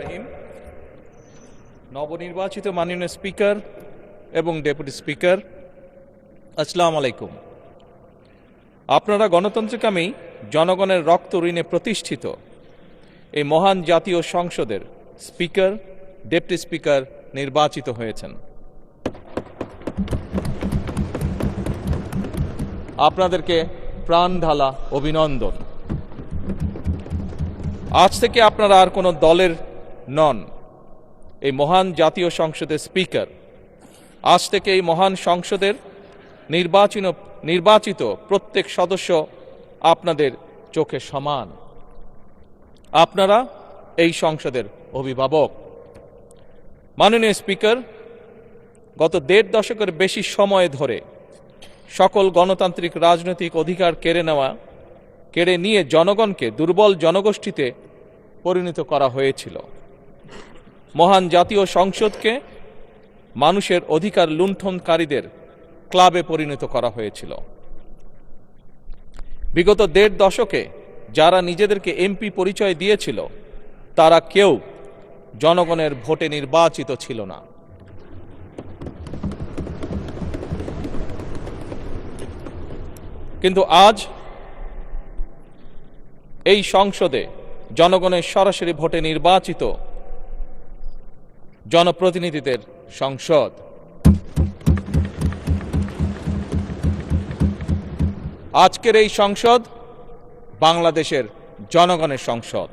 রহিম। নবনির্বাচিত মাননীয় স্পিকার এবং ডেপুটি স্পিকার, আসসালামু আলাইকুম। আপনারা গণতন্ত্রকামী জনগণের রক্ত ঋণে প্রতিষ্ঠিত এই মহান জাতীয় সংসদের স্পিকার, ডেপুটি স্পিকার নির্বাচিত হয়েছেন। আপনাদেরকে প্রাণ ঢালা অভিনন্দন। আজ থেকে আপনারা আর কোনো দলের নন, এই মহান জাতীয় সংসদের স্পিকার। আজ থেকে এই মহান সংসদের নির্বাচিত প্রত্যেক সদস্য আপনাদের চোখে সমান। আপনারা এই সংসদের অভিভাবক। মাননীয় স্পিকার, গত ১.৫ দশকের বেশি সময় ধরে সকল গণতান্ত্রিক রাজনৈতিক অধিকার কেড়ে নিয়ে জনগণকে দুর্বল জনগোষ্ঠীতে পরিণত করা হয়েছিল। মহান জাতীয় সংসদকে মানুষের অধিকার লুণ্ঠনকারীদের ক্লাবে পরিণত করা হয়েছিল। বিগত ১.৫ দশকে যারা নিজেদেরকে এমপি পরিচয় দিয়েছিল তারা কেউ জনগণের ভোটে নির্বাচিত ছিল না। কিন্তু আজ এই সংসদে জনগণের সরাসরি ভোটে নির্বাচিত জনপ্রতিনিধিদের সংসদ। আজকের এই সংসদ বাংলাদেশের জনগণের সংসদ।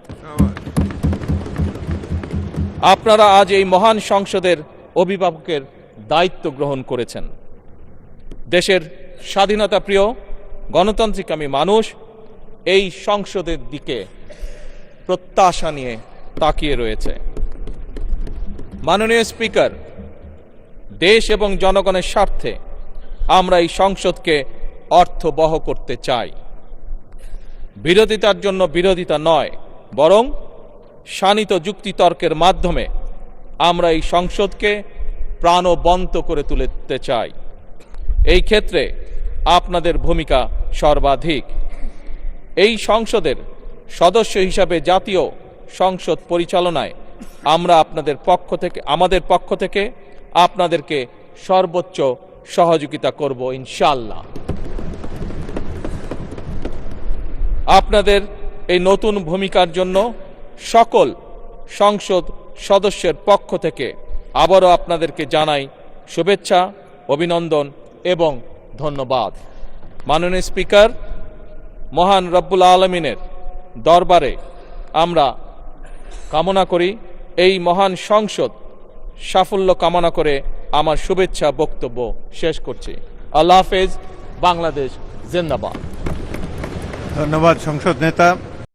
আপনারা আজ এই মহান সংসদের অভিভাবকের দায়িত্ব গ্রহণ করেছেন। দেশের স্বাধীনতা প্রিয় গণতান্ত্রিকামী মানুষ এই সংসদের দিকে প্রত্যাশা নিয়ে তাকিয়ে রয়েছে। মাননীয় স্পিকার, দেশ এবং জনগণের স্বার্থে আমরা এই সংসদকে অর্থবহ করতে চাই। বিরোধিতার জন্য বিরোধিতা নয়, বরং শানিত যুক্তিতর্কের মাধ্যমে আমরা এই সংসদকে প্রাণবন্ত করে তুলতে চাই। এই ক্ষেত্রে আপনাদের ভূমিকা সর্বাধিক। এই সংসদের সদস্য হিসাবে জাতীয় সংসদ পরিচালনায় আমরা আমাদের পক্ষ থেকে আপনাদেরকে সর্বোচ্চ সহযোগিতা করব ইনশাআল্লাহ। আপনাদের এই নতুন ভূমিকার জন্য সকল সংসদ সদস্যের পক্ষ থেকে আবারও আপনাদেরকে জানাই শুভেচ্ছা, অভিনন্দন এবং ধন্যবাদ। মাননীয় স্পিকার, মহান রব্বুল আলমিনের দরবারে আমরা কামনা করি এই মহান সংসদ সাফল্য কামনা করে আমার শুভেচ্ছা বক্তব্য শেষ করছি। আল্লাহ হাফেজ। বাংলাদেশ জিন্দাবাদ। ধন্যবাদ সংসদ নেতা।